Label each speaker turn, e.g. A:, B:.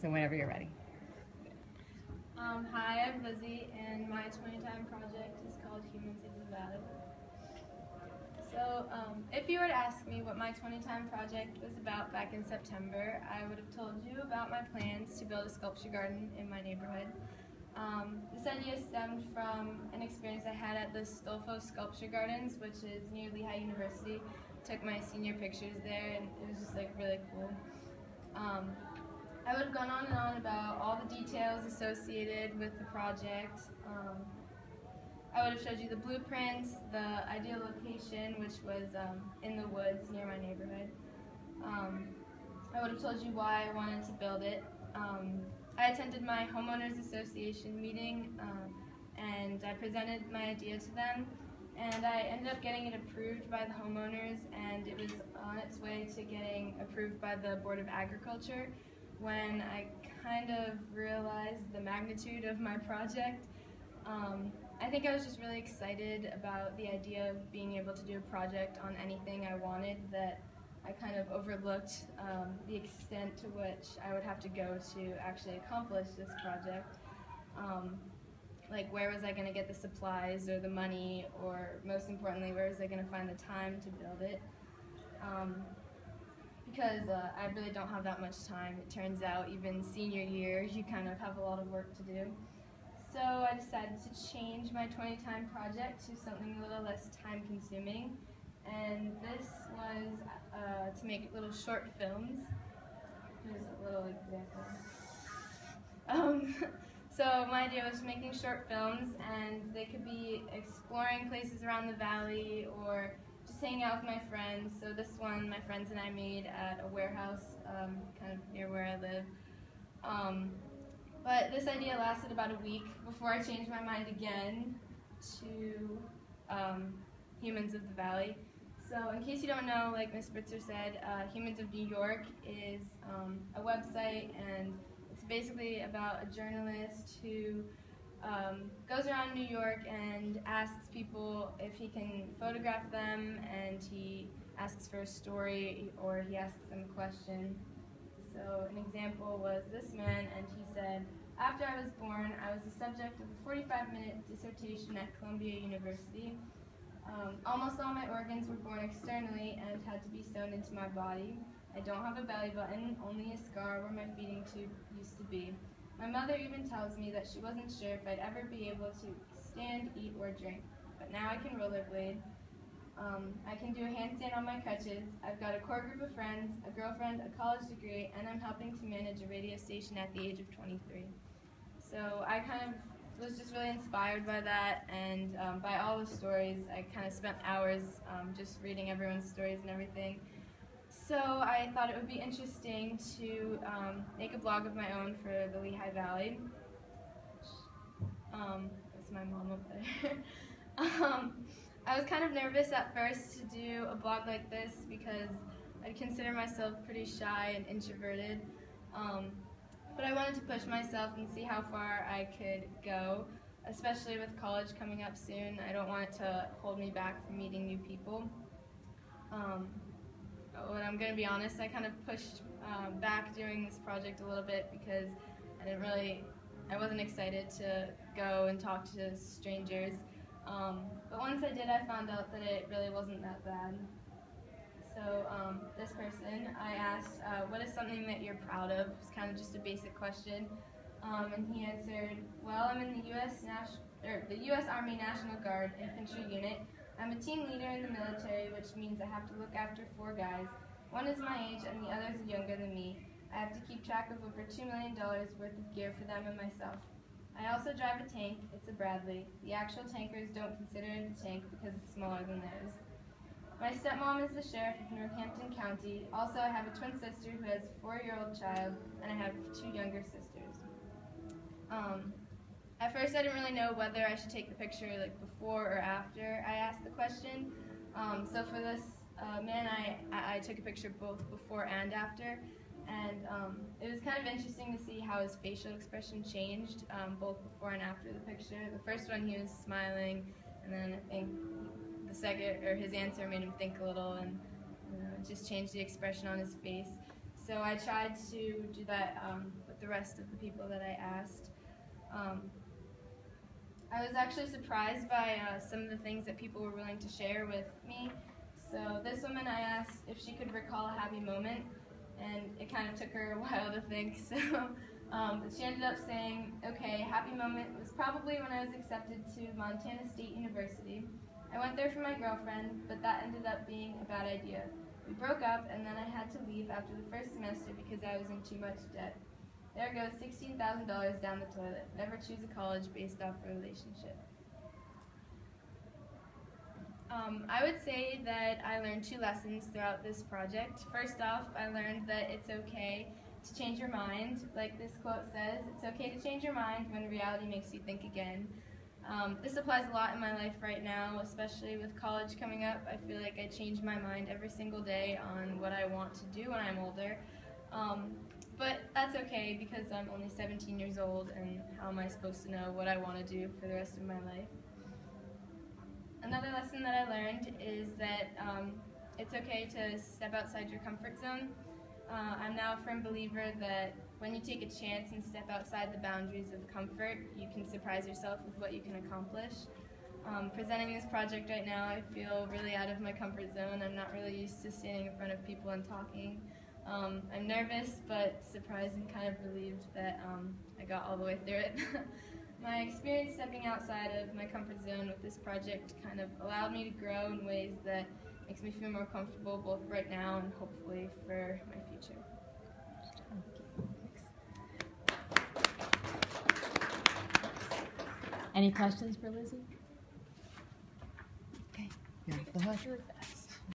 A: So whenever you're ready.
B: Hi, I'm Lizzy, and my 20-time project is called Humans of the Valley. So, if you were to ask me what my 20-time project was about back in September, I would have told you about my plans to build a sculpture garden in my neighborhood. This idea stemmed from an experience I had at the Stolfo Sculpture Gardens, which is near Lehigh University. Took my senior pictures there, and it was just like really cool. I would have gone on and on about all the details associated with the project. I would have showed you the blueprints, the ideal location, which was in the woods near my neighborhood. I would have told you why I wanted to build it. I attended my homeowners association meeting and I presented my idea to them, and I ended up getting it approved by the homeowners, and it was on its way to getting approved by the Board of Agriculture when I kind of realized the magnitude of my project. I think I was just really excited about the idea of being able to do a project on anything I wanted, that I kind of overlooked the extent to which I would have to go to actually accomplish this project. Like, where was I going to get the supplies or the money, or most importantly, where was I going to find the time to build it? Because I really don't have that much time. It turns out even senior year, you kind of have a lot of work to do. So I decided to change my 20-time project to something a little less time-consuming, and this was to make little short films. Here's a little example. So my idea was making short films, and they could be exploring places around the valley or just hanging out with my friends. So this one, my friends and I made at a warehouse kind of near where I live. But this idea lasted about a week before I changed my mind again to Humans of the Valley. So in case you don't know, like Ms. Spritzer said, Humans of New York is a website, and it's basically about a journalist who goes around New York and asks people if he can photograph them, and he asks for a story or he asks them a question. So an example was this man, and he said, "After I was born, I was the subject of a 45-minute dissertation at Columbia University. Almost all my organs were born externally and had to be sewn into my body. I don't have a belly button, only a scar where my feeding tube used to be. My mother even tells me that she wasn't sure if I'd ever be able to stand, eat, or drink, but now I can rollerblade. I can do a handstand on my crutches. I've got a core group of friends, a girlfriend, a college degree, and I'm helping to manage a radio station at the age of 23. So I kind of was just really inspired by that, and by all the stories. I kind of spent hours just reading everyone's stories and everything. So I thought it would be interesting to make a blog of my own for the Lehigh Valley. That's my mom up there. I was kind of nervous at first to do a blog like this because I consider myself pretty shy and introverted. But I wanted to push myself and see how far I could go, especially with college coming up soon. I don't want it to hold me back from meeting new people. But I'm going to be honest, I kind of pushed back doing this project a little bit because I wasn't excited to go and talk to strangers. But once I did, I found out that it really wasn't that bad. So this person, I asked, what is something that you're proud of? It's kind of just a basic question. And he answered, well, I'm in the U.S. Army National Guard Infantry Unit. I'm a team leader in the military, which means I have to look after 4 guys. One is my age and the others are younger than me. I have to keep track of over $2 million worth of gear for them and myself. I also drive a tank. It's a Bradley. The actual tankers don't consider it a tank because it's smaller than theirs. My stepmom is the sheriff of Northampton County. Also, I have a twin sister who has a 4-year-old child, and I have 2 younger sisters. At first, I didn't really know whether I should take the picture like before or after I asked the question. So for this man, I took a picture both before and after, and it was kind of interesting to see how his facial expression changed both before and after the picture. The first one, he was smiling, and then I think the second, or his answer, made him think a little, and it just changed the expression on his face. So so I tried to do that with the rest of the people that I asked. I was actually surprised by some of the things that people were willing to share with me. So this woman, I asked if she could recall a happy moment, and it kind of took her a while to think. So but she ended up saying, okay, happy moment was probably when I was accepted to Montana State University. I went there for my girlfriend, but that ended up being a bad idea. We broke up, and then I had to leave after the first semester because I was in too much debt. There goes $16,000 down the toilet. Never choose a college based off a relationship. I would say that I learned 2 lessons throughout this project. First off, I learned that it's okay to change your mind. Like this quote says, it's okay to change your mind when reality makes you think again. This applies a lot in my life right now, especially with college coming up. I feel like I change my mind every single day on what I want to do when I'm older. But that's okay because I'm only 17 years old, and how am I supposed to know what I want to do for the rest of my life? Another lesson that I learned is that it's okay to step outside your comfort zone. I'm now a firm believer that when you take a chance and step outside the boundaries of comfort, you can surprise yourself with what you can accomplish. Presenting this project right now, I feel really out of my comfort zone. I'm not really used to standing in front of people and talking. I'm nervous, but surprised and kind of relieved that I got all the way through it. My experience stepping outside of my comfort zone with this project kind of allowed me to grow in ways that makes me feel more comfortable both right now and hopefully for my future.
A: Any questions for Lizzy? Okay, go ahead.